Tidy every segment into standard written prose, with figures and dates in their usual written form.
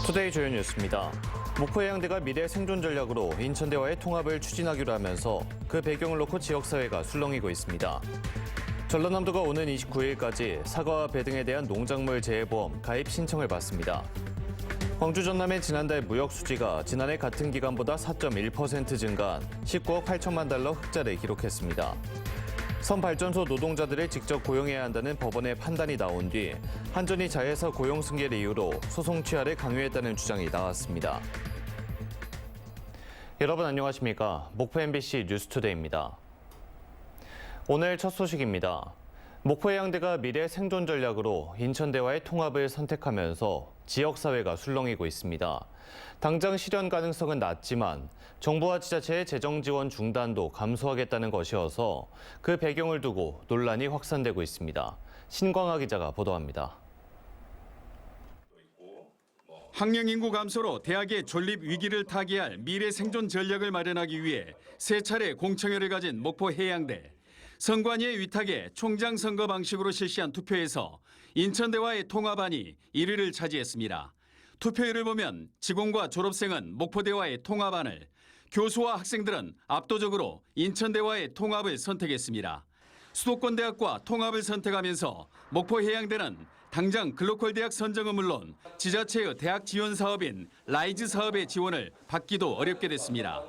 투데이 주요 뉴스입니다. 목포해양대가 미래 생존 전략으로 인천대와의 통합을 추진하기로 하면서 그 배경을 놓고 지역사회가 술렁이고 있습니다. 전라남도가 오는 29일까지 사과와 배 등에 대한 농작물 재해보험 가입 신청을 받습니다. 광주 전남의 지난달 무역 수지가 지난해 같은 기간보다 4.1% 증가한 19억 8천만 달러 흑자를 기록했습니다. 선발전소 노동자들을 직접 고용해야 한다는 법원의 판단이 나온 뒤 한전이 자회사 고용 승계를 이유로 소송 취하를 강요했다는 주장이 나왔습니다. 여러분 안녕하십니까? 목포 MBC 뉴스투데이입니다. 오늘 첫 소식입니다. 목포해양대가 미래 생존 전략으로 인천대와의 통합을 선택하면서 지역사회가 술렁이고 있습니다. 당장 실현 가능성은 낮지만 정부와 지자체의 재정 지원 중단도 감수하겠다는 것이어서 그 배경을 두고 논란이 확산되고 있습니다. 신광하 기자가 보도합니다. 학령 인구 감소로 대학의 존립 위기를 타개할 미래 생존 전략을 마련하기 위해 세 차례 공청회를 가진 목포해양대. 선관위의 위탁에 총장 선거 방식으로 실시한 투표에서 인천대와의 통합안이 1위를 차지했습니다. 투표율을 보면 직원과 졸업생은 목포대와의 통합안을, 교수와 학생들은 압도적으로 인천대와의 통합을 선택했습니다. 수도권 대학과 통합을 선택하면서 목포해양대는 당장 글로컬 대학 선정은 물론 지자체의 대학 지원 사업인 라이즈 사업의 지원을 받기도 어렵게 됐습니다.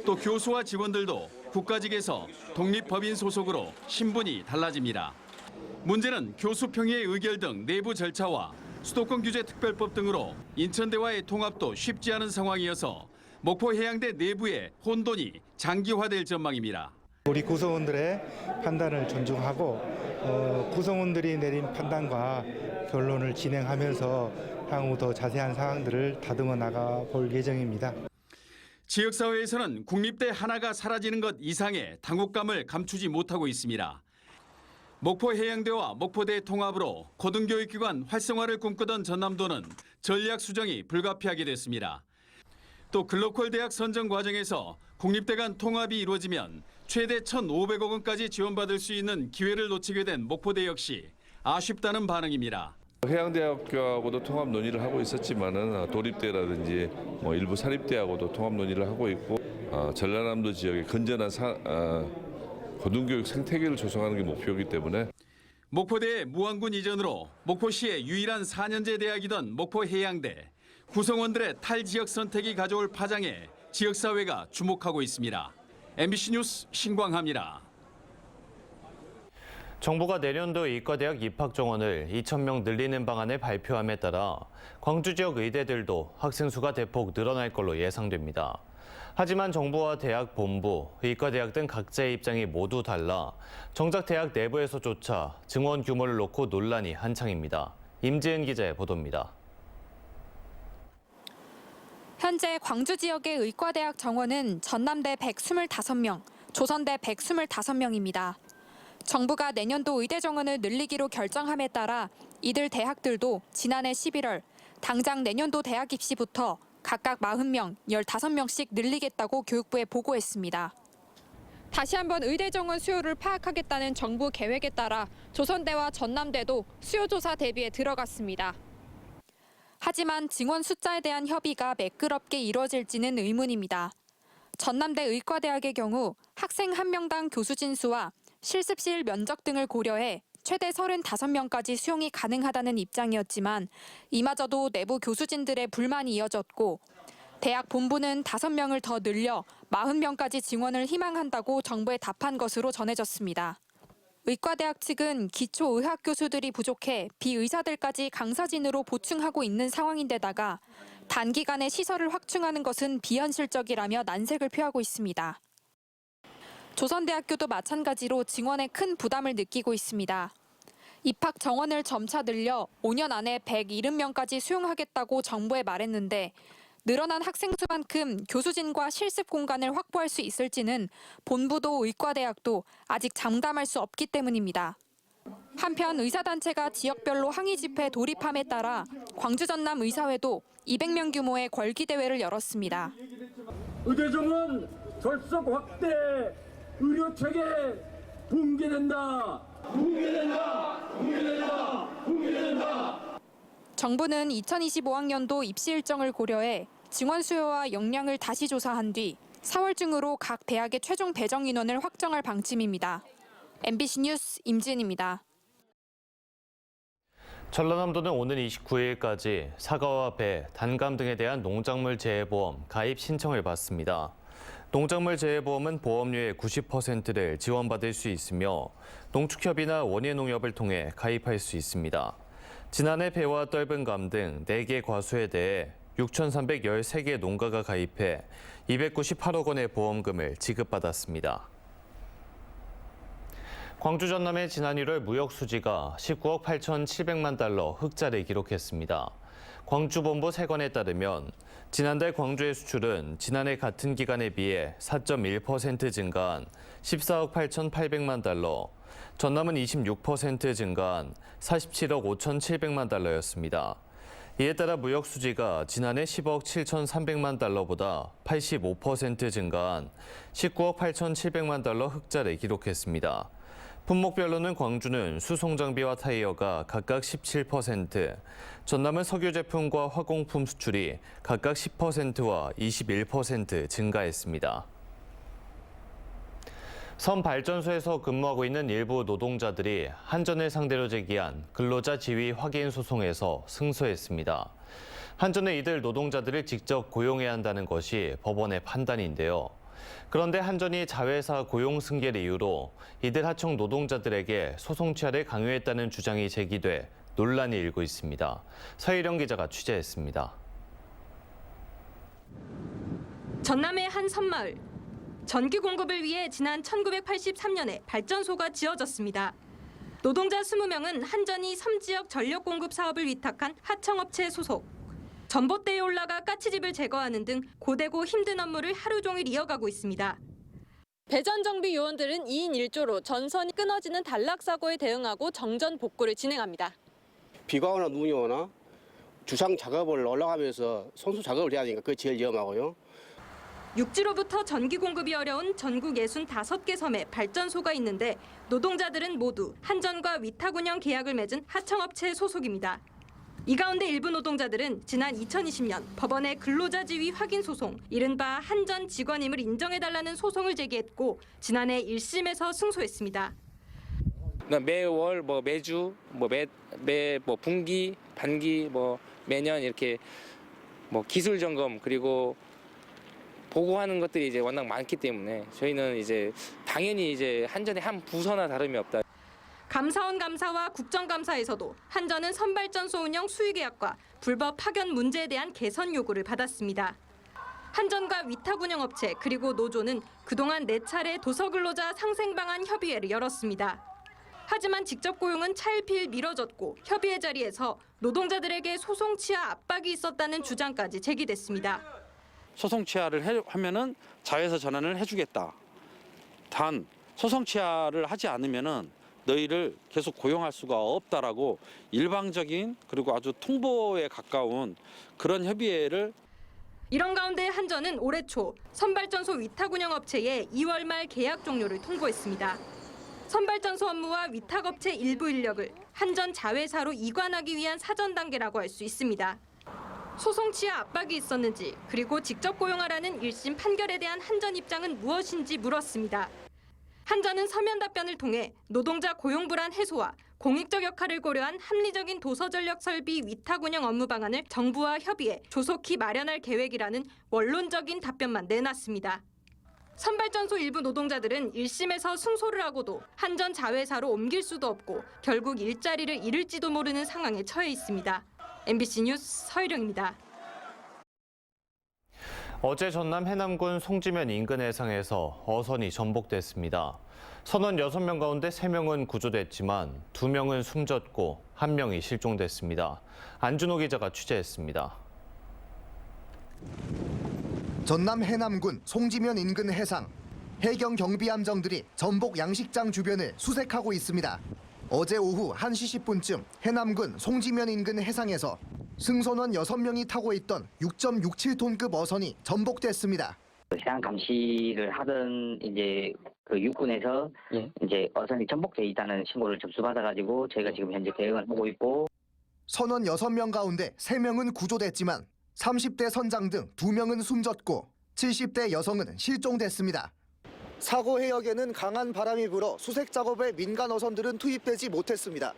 또 교수와 직원들도 국가직에서 독립법인 소속으로 신분이 달라집니다. 문제는 교수 평의의 의결 등 내부 절차와 수도권 규제 특별법 등으로 인천대와의 통합도 쉽지 않은 상황이어서 목포해양대 내부의 혼돈이 장기화될 전망입니다. 우리 구성원들의 판단을 존중하고 구성원들이 내린 판단과 결론을 진행하면서 향후 더 자세한 사항들을 다듬어 나가 볼 예정입니다. 지역사회에서는 국립대 하나가 사라지는 것 이상의 당혹감을 감추지 못하고 있습니다. 목포해양대와 목포대 통합으로 고등교육기관 활성화를 꿈꾸던 전남도는 전략 수정이 불가피하게 됐습니다. 또 글로컬 대학 선정 과정에서 국립대 간 통합이 이루어지면 최대 1,500억 원까지 지원받을 수 있는 기회를 놓치게 된 목포대 역시 아쉽다는 반응입니다. 해양대학교하고도 통합 논의를 하고 있었지만은 도립대라든지 일부 사립대하고도 통합 논의를 하고 있고 전라남도 지역의 건전한 고등교육 생태계를 조성하는 게 목표이기 때문에 목포대의 무안군 이전으로 목포시의 유일한 4년제 대학이던 목포해양대. 구성원들의 탈지역 선택이 가져올 파장에 지역사회가 주목하고 있습니다. MBC 뉴스 신광하입니다. 정부가 내년도 이과대학 입학 정원을 2,000명 늘리는 방안을 발표함에 따라 광주 지역 의대들도 학생 수가 대폭 늘어날 걸로 예상됩니다. 하지만 정부와 대학 본부, 의과대학 등 각자의 입장이 모두 달라 정작 대학 내부에서조차 증원 규모를 놓고 논란이 한창입니다. 임지은 기자의 보도입니다. 현재 광주 지역의 의과대학 정원은 전남대 125명, 조선대 125명입니다. 정부가 내년도 의대 정원을 늘리기로 결정함에 따라 이들 대학들도 지난해 11월 당장 내년도 대학 입시부터 각각 40명, 15명씩 늘리겠다고 교육부에 보고했습니다. 다시 한번 의대 정원 수요를 파악하겠다는 정부 계획에 따라 조선대와 전남대도 수요 조사 대비에 들어갔습니다. 하지만 증원 숫자에 대한 협의가 매끄럽게 이루어질지는 의문입니다. 전남대 의과대학의 경우 학생 1명당 교수진 수와 실습실 면적 등을 고려해 최대 35명까지 수용이 가능하다는 입장이었지만 이마저도 내부 교수진들의 불만이 이어졌고 대학 본부는 5명을 더 늘려 40명까지 증원을 희망한다고 정부에 답한 것으로 전해졌습니다. 의과대학 측은 기초의학 교수들이 부족해 비의사들까지 강사진으로 보충하고 있는 상황인데다가 단기간에 시설을 확충하는 것은 비현실적이라며 난색을 표하고 있습니다. 조선대학교도 마찬가지로 증원에 큰 부담을 느끼고 있습니다. 입학 정원을 점차 늘려 5년 안에 170명까지 수용하겠다고 정부에 말했는데 늘어난 학생 수만큼 교수진과 실습 공간을 확보할 수 있을지는 본부도 의과대학도 아직 장담할 수 없기 때문입니다. 한편 의사단체가 지역별로 항의 집회에 돌입함에 따라 광주 전남 의사회도 200명 규모의 걸기대회를 열었습니다. 의대 정원 절석 확대, 의료체계 붕괴된다. 붕괴된다. 붕괴된다. 붕괴된다. 정부는 2025학년도 입시 일정을 고려해 증원 수요와 역량을 다시 조사한 뒤 4월 중으로 각 대학의 최종 배정 인원을 확정할 방침입니다. MBC 뉴스 임지은입니다. 전라남도는 오는 29일까지 사과와 배, 단감 등에 대한 농작물 재해보험 가입 신청을 받습니다. 농작물 재해보험은 보험료의 90%를 지원받을 수 있으며 농축협이나 원예농협을 통해 가입할 수 있습니다. 지난해 배와 떫은 감 등 4개 과수에 대해 6,313개 농가가 가입해 298억 원의 보험금을 지급받았습니다. 광주 전남의 지난 1월 무역 수지가 19억 8,700만 달러 흑자를 기록했습니다. 광주본부 세관에 따르면 지난달 광주의 수출은 지난해 같은 기간에 비해 4.1% 증가한 14억 8,800만 달러, 전남은 26% 증가한 47억 5,700만 달러였습니다. 이에 따라 무역 수지가 지난해 10억 7,300만 달러보다 85% 증가한 19억 8,700만 달러 흑자를 기록했습니다. 품목별로는 광주는 수송장비와 타이어가 각각 17%, 전남은 석유 제품과 화공품 수출이 각각 10%와 21% 증가했습니다. 섬 발전소에서 근무하고 있는 일부 노동자들이 한전을 상대로 제기한 근로자 지위 확인 소송에서 승소했습니다. 한전은 이들 노동자들을 직접 고용해야 한다는 것이 법원의 판단인데요. 그런데 한전이 자회사 고용 승계를 이유로 이들 하청 노동자들에게 소송 취하를 강요했다는 주장이 제기돼 논란이 일고 있습니다. 서희령 기자가 취재했습니다. 전남의 한 섬마을. 전기 공급을 위해 지난 1983년에 발전소가 지어졌습니다. 노동자 20명은 한전이 섬 지역 전력 공급 사업을 위탁한 하청업체 소속. 전봇대에 올라가 가스집을 제거하는 등 고되고 힘든 업무를 하루 종일 이어가고 있습니다. 배전 정비 요원들은 2인 1조로 전선이 끊어지는 단락 사고에 대응하고 정전 복구를 진행합니다. 비가 오나 눈이 오나 주상 작업을 올라가면서 손수 작업을 해야 되니까 그게 제일 위험하고요. 육지로부터 전기 공급이 어려운 전국 65개 섬에 발전소가 있는데 노동자들은 모두 한전과 위탁 운영 계약을 맺은 하청업체 소속입니다. 이 가운데 일부 노동자들은 지난 2020년 법원에 근로자 지위 확인 소송, 이른바 한전 직원임을 인정해달라는 소송을 제기했고 지난해 1심에서 승소했습니다. 매월, 매주, 매 분기, 반기, 매년 이렇게 기술 점검 그리고 보고하는 것들이 이제 워낙 많기 때문에 저희는 이제 당연히 이제 한전의 한 부서나 다름이 없다. 감사원 감사와 국정감사에서도 한전은 선발전소 운영 수의계약과 불법 파견 문제에 대한 개선 요구를 받았습니다. 한전과 위탁 운영업체 그리고 노조는 그동안 4차례 도서근로자 상생방안 협의회를 열었습니다. 하지만 직접 고용은 차일피일 미뤄졌고 협의회 자리에서 노동자들에게 소송 취하 압박이 있었다는 주장까지 제기됐습니다. 소송 취하를 하면은 자회사 전환을 해주겠다. 단 소송 취하를 하지 않으면은 너희를 계속 고용할 수가 없다라고 일방적인 그리고 아주 통보에 가까운 그런 협의회를. 이런 가운데 한전은 올해 초 선발전소 위탁 운영업체에 2월 말 계약 종료를 통보했습니다. 선발전소 업무와 위탁업체 일부 인력을 한전 자회사로 이관하기 위한 사전 단계라고 할 수 있습니다. 소송 취하 압박이 있었는지 그리고 직접 고용하라는 1심 판결에 대한 한전 입장은 무엇인지 물었습니다. 한전은 서면 답변을 통해 노동자 고용 불안 해소와 공익적 역할을 고려한 합리적인 도서전력 설비 위탁 운영 업무 방안을 정부와 협의해 조속히 마련할 계획이라는 원론적인 답변만 내놨습니다. 선발전소 일부 노동자들은 1심에서 승소를 하고도 한전 자회사로 옮길 수도 없고 결국 일자리를 잃을지도 모르는 상황에 처해 있습니다. MBC 뉴스 서희령입니다. 어제 전남 해남군 송지면 인근 해상에서 어선이 전복됐습니다. 선원 6명 가운데 3명은 구조됐지만 2명은 숨졌고 1명이 실종됐습니다. 안준호 기자가 취재했습니다. 전남 해남군 송지면 인근 해상. 해경 경비함정들이 전복 양식장 주변을 수색하고 있습니다. 어제 오후 1시 10분쯤 해남군 송지면 인근 해상에서 승선원 6명이 타고 있던 6.67톤급 어선이 전복됐습니다. 해양 감시를 하던 이제 그 육군에서 이제 어선이 전복돼 있다는 신고를 접수받아가지고 저희가 지금 현재 대응을 하고 있고. 선원 6명 가운데 3명은 구조됐지만 30대 선장 등 2명은 숨졌고 70대 여성은 실종됐습니다. 사고 해역에는 강한 바람이 불어 수색 작업에 민간 어선들은 투입되지 못했습니다.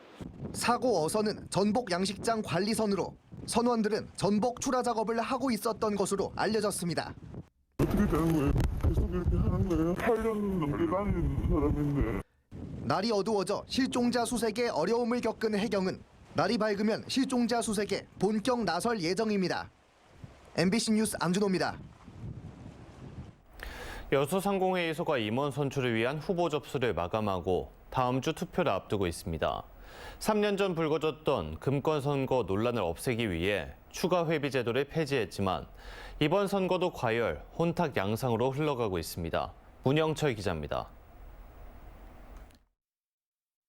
사고 어선은 전복 양식장 관리선으로 선원들은 전복 출하 작업을 하고 있었던 것으로 알려졌습니다. 어떻게 되는 거예요? 계속 이렇게 하는 거예요? 8년 넘게 다니는 사람인데. 날이 어두워져 실종자 수색에 어려움을 겪은 해경은 날이 밝으면 실종자 수색에 본격 나설 예정입니다. MBC 뉴스 안준호입니다. 여수상공회의소가 임원 선출을 위한 후보 접수를 마감하고 다음 주 투표를 앞두고 있습니다. 3년 전 불거졌던 금권 선거 논란을 없애기 위해 추가 회비 제도를 폐지했지만 이번 선거도 과열, 혼탁 양상으로 흘러가고 있습니다. 문영철 기자입니다.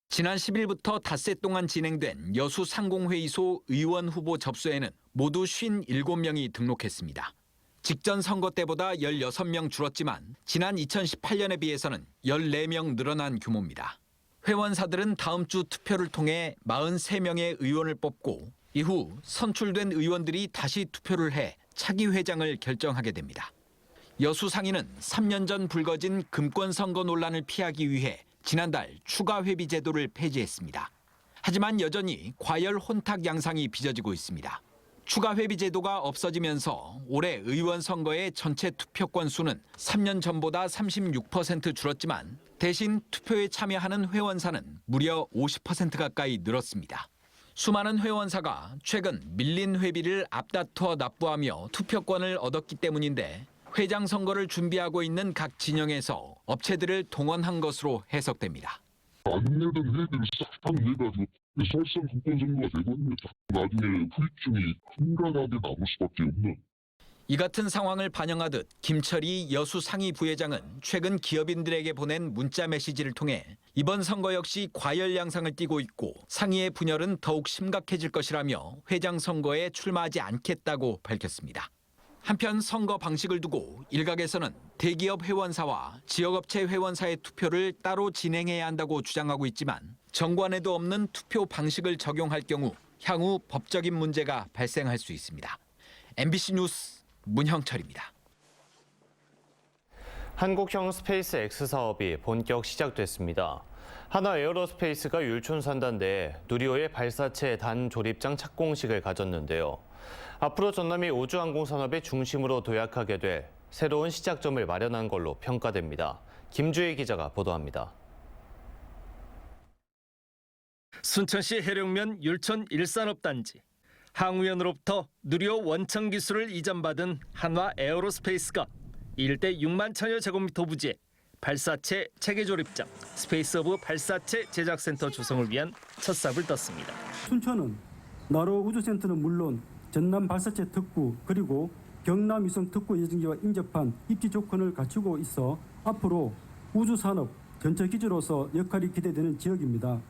지난 10일부터 닷새 동안 진행된 여수상공회의소 의원 후보 접수에는 모두 57명이 등록했습니다. 직전 선거 때보다 16명 줄었지만 지난 2018년에 비해서는 14명 늘어난 규모입니다. 회원사들은 다음 주 투표를 통해 43명의 의원을 뽑고 이후 선출된 의원들이 다시 투표를 해 차기 회장을 결정하게 됩니다. 여수상인은 3년 전 불거진 금권 선거 논란을 피하기 위해 지난달 추가 회비 제도를 폐지했습니다. 하지만 여전히 과열 혼탁 양상이 빚어지고 있습니다. 추가 회비 제도가 없어지면서 올해 의원 선거의 전체 투표권 수는 3년 전보다 36% 줄었지만 대신 투표에 참여하는 회원사는 무려 50% 가까이 늘었습니다. 수많은 회원사가 최근 밀린 회비를 앞다투어 납부하며 투표권을 얻었기 때문인데 회장 선거를 준비하고 있는 각 진영에서 업체들을 동원한 것으로 해석됩니다. 안 내던 회비를 싹 다 내가지고 설상 국권 선거가 되거든요. 나중에 후유증이 흉간하게 남을 수밖에 없는. 이 같은 상황을 반영하듯 김철희 여수 상위 부회장은 최근 기업인들에게 보낸 문자 메시지를 통해 이번 선거 역시 과열 양상을 띠고 있고 상위의 분열은 더욱 심각해질 것이라며 회장 선거에 출마하지 않겠다고 밝혔습니다. 한편 선거 방식을 두고 일각에서는 대기업 회원사와 지역업체 회원사의 투표를 따로 진행해야 한다고 주장하고 있지만 정관에도 없는 투표 방식을 적용할 경우 향후 법적인 문제가 발생할 수 있습니다. MBC 뉴스 문형철입니다. 한국형 스페이스 X 사업이 본격 시작됐습니다. 하나 에어로스페이스가 율촌산단대에 누리호의 발사체 단 조립장 착공식을 가졌는데요. 앞으로 전남이 우주항공산업의 중심으로 도약하게 될 새로운 시작점을 마련한 걸로 평가됩니다. 김주혜 기자가 보도합니다. 순천시 해령면 율촌 일산업단지. 항우연으로부터 누리호 원천 기술을 이전받은 한화 에어로스페이스가 일대 6만 천여 제곱미터 부지에 발사체 체계 조립장 스페이스허브 발사체 제작센터 조성을 위한 첫 삽을 떴습니다. 순천은 나로 우주센터는 물론 전남 발사체 특구 그리고 경남 위성 특구 예정지와 인접한 입지 조건을 갖추고 있어 앞으로 우주산업 전체 기지로서 역할이 기대되는 지역입니다.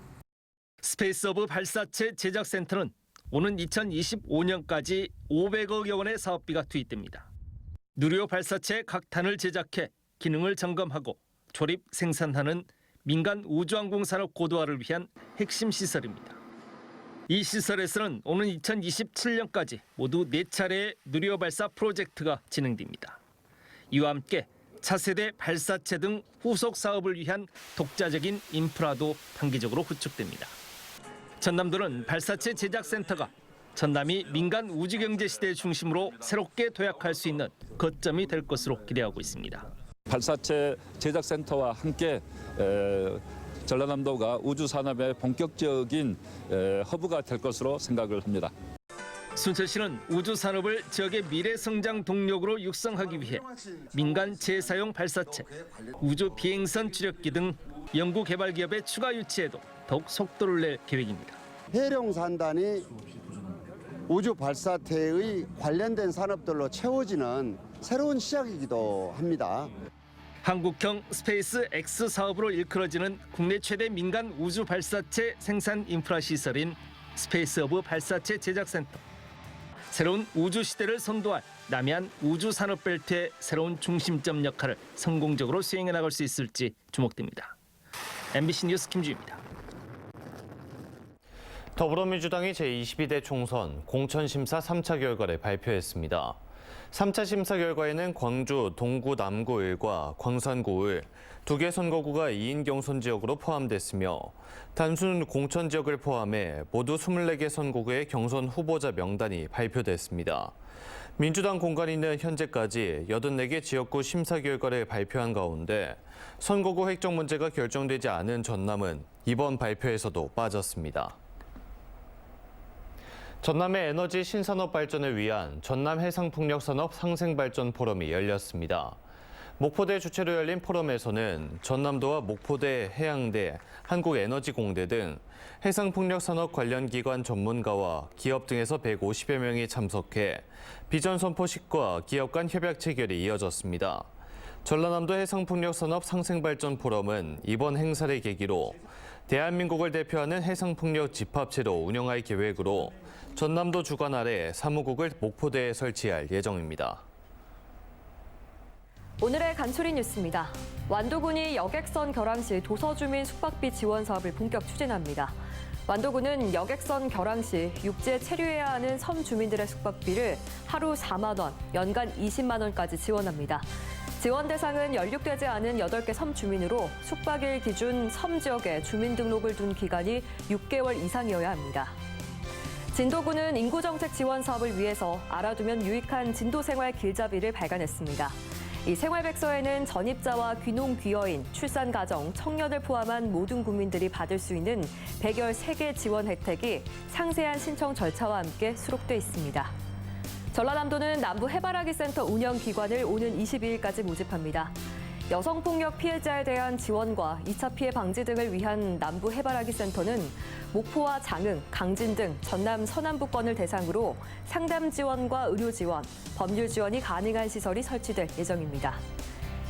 스페이스허브 발사체 제작센터는 오는 2025년까지 500억여 원의 사업비가 투입됩니다. 누리호 발사체 각 단을 제작해 기능을 점검하고 조립, 생산하는 민간 우주항공산업 고도화를 위한 핵심 시설입니다. 이 시설에서는 오는 2027년까지 모두 4차례의 누리호 발사 프로젝트가 진행됩니다. 이와 함께 차세대 발사체 등 후속 사업을 위한 독자적인 인프라도 단기적으로 구축됩니다. 전남도는 발사체 제작센터가 전남이 민간 우주경제 시대의 중심으로 새롭게 도약할 수 있는 거점이 될 것으로 기대하고 있습니다. 발사체 제작센터와 함께 전라남도가 우주산업의 본격적인 허브가 될 것으로 생각을 합니다. 순천시는 우주산업을 지역의 미래 성장 동력으로 육성하기 위해 민간 재사용 발사체, 우주 비행선 주력기 등 연구개발 기업의 추가 유치에도 더욱 속도를 낼 계획입니다. 해룡산단이 우주 발사체의 관련된 산업들로 채워지는 새로운 시작이기도 합니다. 한국형 스페이스 X 사업으로 일컬어지는 국내 최대 민간 우주 발사체 생산 인프라 시설인 스페이스허브 발사체 제작센터. 새로운 우주 시대를 선도할 남해안 우주 산업벨트의 새로운 중심점 역할을 성공적으로 수행해 나갈 수 있을지 주목됩니다. MBC 뉴스 김주희입니다. 더불어민주당이 제22대 총선 공천심사 3차 결과를 발표했습니다. 3차 심사 결과에는 광주 동구 남구을과 광산구을 2개 선거구가 2인 경선 지역으로 포함됐으며 단순 공천 지역을 포함해 모두 24개 선거구의 경선 후보자 명단이 발표됐습니다. 민주당 공관위는 현재까지 84개 지역구 심사 결과를 발표한 가운데 선거구 획정 문제가 결정되지 않은 전남은 이번 발표에서도 빠졌습니다. 전남의 에너지 신산업 발전을 위한 전남 해상풍력산업 상생발전 포럼이 열렸습니다. 목포대 주최로 열린 포럼에서는 전남도와 목포대, 해양대, 한국에너지공대 등 해상풍력산업 관련 기관 전문가와 기업 등에서 150여 명이 참석해 비전 선포식과 기업 간 협약 체결이 이어졌습니다. 전라남도 해상풍력산업 상생발전 포럼은 이번 행사를 계기로 대한민국을 대표하는 해상풍력 집합체로 운영할 계획으로 전남도 주관 아래 사무국을 목포대에 설치할 예정입니다. 오늘의 간추린 뉴스입니다. 완도군이 여객선 결항 시 도서주민 숙박비 지원 사업을 본격 추진합니다. 완도군은 여객선 결항 시 육지에 체류해야 하는 섬 주민들의 숙박비를 하루 4만 원, 연간 20만 원까지 지원합니다. 지원 대상은 연륙되지 않은 8개 섬 주민으로 숙박일 기준 섬 지역에 주민등록을 둔 기간이 6개월 이상이어야 합니다. 진도군은 인구정책 지원 사업을 위해서 알아두면 유익한 진도생활 길잡이를 발간했습니다. 이 생활백서에는 전입자와 귀농 귀여인, 출산가정, 청년을 포함한 모든 국민들이 받을 수 있는 113개 지원 혜택이 상세한 신청 절차와 함께 수록돼 있습니다. 전라남도는 남부 해바라기 센터 운영 기관을 오는 22일까지 모집합니다. 여성폭력 피해자에 대한 지원과 2차 피해 방지 등을 위한 남부 해바라기 센터는 목포와 장흥, 강진 등 전남 서남부권을 대상으로 상담 지원과 의료 지원, 법률 지원이 가능한 시설이 설치될 예정입니다.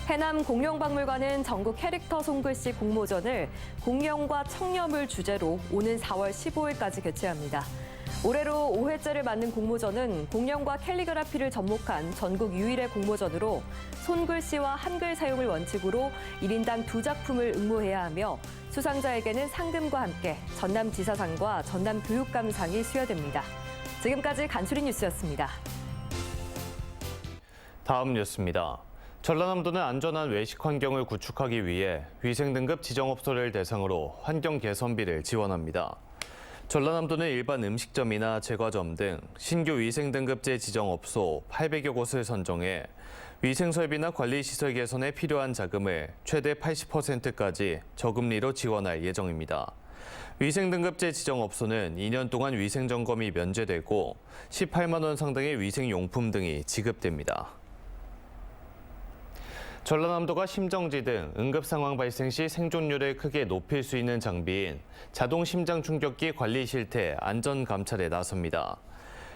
해남 공룡박물관은 전국 캐릭터 손글씨 공모전을 공룡과 청렴을 주제로 오는 4월 15일까지 개최합니다. 올해로 5회째를 맞는 공모전은 공룡과 캘리그라피를 접목한 전국 유일의 공모전으로 손글씨와 한글 사용을 원칙으로 1인당 2작품을 응모해야 하며 수상자에게는 상금과 함께 전남지사상과 전남교육감상이 수여됩니다. 지금까지 간추린 뉴스였습니다. 다음 뉴스입니다. 전라남도는 안전한 외식 환경을 구축하기 위해 위생등급 지정업소를 대상으로 환경 개선비를 지원합니다. 전라남도는 일반 음식점이나 제과점 등 신규 위생등급제 지정업소 800여 곳을 선정해 위생설비나 관리시설 개선에 필요한 자금을 최대 80%까지 저금리로 지원할 예정입니다. 위생등급제 지정업소는 2년 동안 위생점검이 면제되고 18만 원 상당의 위생용품 등이 지급됩니다. 전라남도가 심정지 등 응급상황 발생 시 생존율을 크게 높일 수 있는 장비인 자동 심장 충격기 관리 실태 안전 감찰에 나섭니다.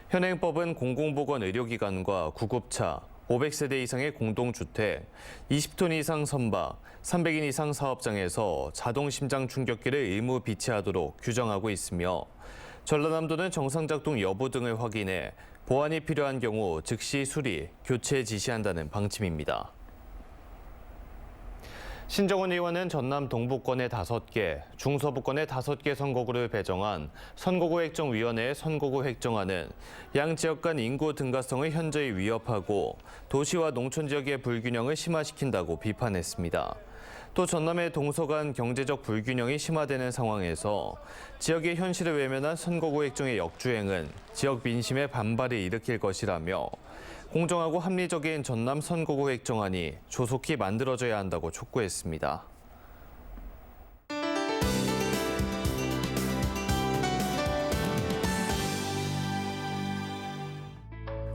현행법은 공공보건 의료기관과 구급차, 500세대 이상의 공동주택, 20톤 이상 선박, 300인 이상 사업장에서 자동 심장 충격기를 의무 비치하도록 규정하고 있으며 전라남도는 정상 작동 여부 등을 확인해 보완이 필요한 경우 즉시 수리, 교체 지시한다는 방침입니다. 신정원 의원은 전남 동부권의 5개, 중서부권의 5개 선거구를 배정한 선거구 획정위원회의 선거구 획정안은 양 지역 간 인구 등가성을 현저히 위협하고 도시와 농촌 지역의 불균형을 심화시킨다고 비판했습니다. 또 전남의 동서 간 경제적 불균형이 심화되는 상황에서 지역의 현실을 외면한 선거구 획정의 역주행은 지역 민심의 반발을 일으킬 것이라며 공정하고 합리적인 전남 선거구 획정안이 조속히 만들어져야 한다고 촉구했습니다.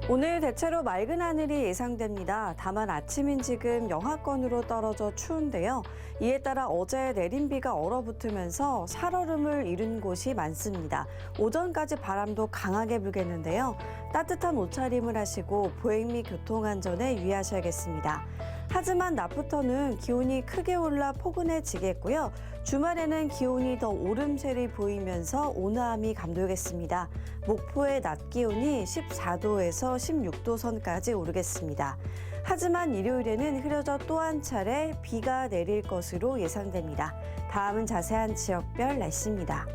오늘 대체로 맑은 하늘이 예상됩니다. 다만 아침인 지금 영하권으로 떨어져 추운데요. 이에 따라 어제 내린 비가 얼어붙으면서 살얼음을 잃은 곳이 많습니다. 오전까지 바람도 강하게 불겠는데요. 따뜻한 옷차림을 하시고 보행 및 교통안전에 유의하셔야겠습니다. 하지만 낮부터는 기온이 크게 올라 포근해지겠고요. 주말에는 기온이 더 오름세를 보이면서 온화함이 감돌겠습니다. 목포의 낮 기온이 14도에서 16도 선까지 오르겠습니다. 하지만 일요일에는 흐려져 또 한 차례 비가 내릴 것으로 예상됩니다. 다음은 자세한 지역별 날씨입니다.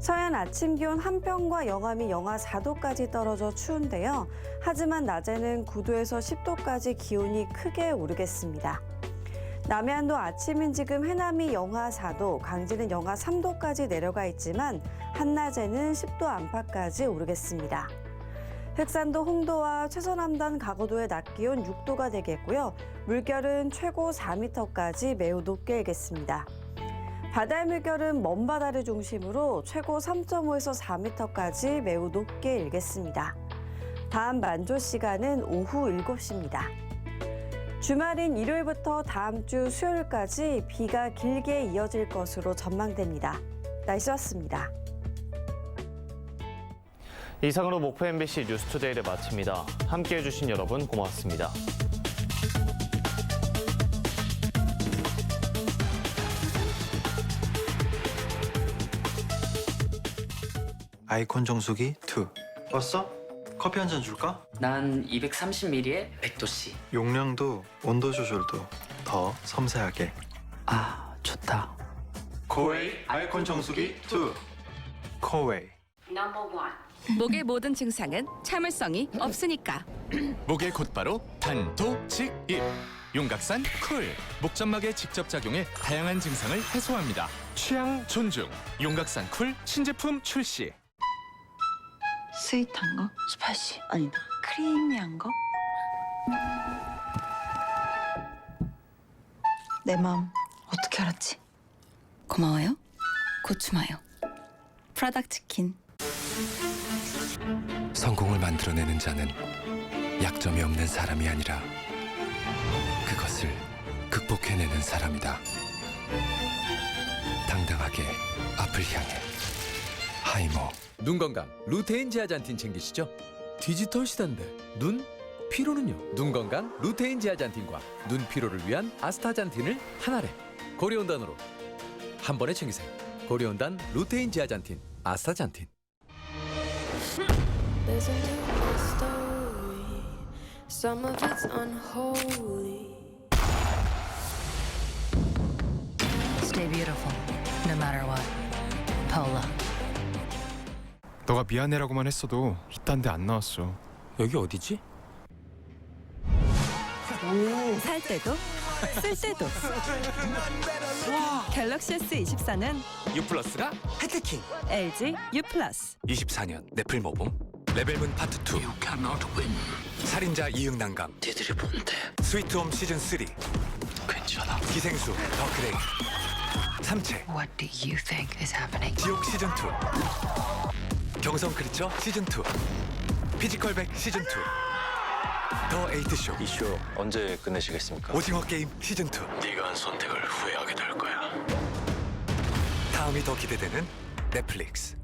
서해안 아침 기온 한평과 영암이 영하 4도까지 떨어져 추운데요. 하지만 낮에는 9도에서 10도까지 기온이 크게 오르겠습니다. 남해안도 아침인 지금 해남이 영하 4도, 강진은 영하 3도까지 내려가 있지만 한낮에는 10도 안팎까지 오르겠습니다. 흑산도 홍도와 최서남단 가거도의 낮 기온 6도가 되겠고요. 물결은 최고 4m까지 매우 높게 일겠습니다. 바다의 물결은 먼 바다를 중심으로 최고 3.5에서 4m까지 매우 높게 일겠습니다. 다음 만조 시간은 오후 7시입니다. 주말인 일요일부터 다음 주 수요일까지 비가 길게 이어질 것으로 전망됩니다. 날씨였습니다. 이상으로 목포 MBC 뉴스투데이를 마칩니다. 함께해 주신 여러분 고맙습니다. 아이콘 정수기 2. 왔어? 커피 한 잔 줄까? 난 230ml에 100도씨. 용량도 온도 조절도 더 섬세하게. 아, 좋다. 코웨이 아이콘 정수기 2. 코웨이. 목의 모든 증상은 참을성이 없으니까. 목의 곧바로 단도직입. 윤곽산 쿨. 목점막에 직접 작용해 다양한 증상을 해소합니다. 취향 존중. 윤곽산 쿨 신제품 출시. 스윗한 거? 스파이시? 아니다. 크리미한 거? 내 마음 어떻게 알았지? 고마워요. 고추마요. 프라닭 치킨. 성공을 만들어내는 자는 약점이 없는 사람이 아니라 그것을 극복해내는 사람이다. 당당하게 앞을 향해 하이모. 눈 건강 루테인 제아잔틴 챙기시죠? 디지털 시대인데 눈? 피로는요? 눈 건강 루테인 제아잔틴과 눈 피로를 위한 아스타잔틴을 한 알에 고려온단으로 한 번에 챙기세요. 고려온단 루테인 제아잔틴 아스타잔틴. Stay beautiful, no matter what. Paula. 너가 미안해라고만 했어도 이딴 데 안 나왔어. 여기 어디지? 살 때도 쓸 때도. 갤럭시 S24는 U 플러스가 혜택킹. LG U 플러스. 24년 넷플 모범 레벨문 파트 2. 살인자 이응난감. 니들이 뭔데? 스위트홈 시즌 3. 괜찮아. 기생수 더 그레이. 삼체. What do you think is happening? 지옥 시즌 2. 경성 크리처 시즌 2. 피지컬백 시즌 2. 더 에이트쇼. 이 쇼 언제 끝내시겠습니까? 오징어 게임 시즌 2. 네가 한 선택을 후회하게 될 거야. 다음이 더 기대되는 넷플릭스.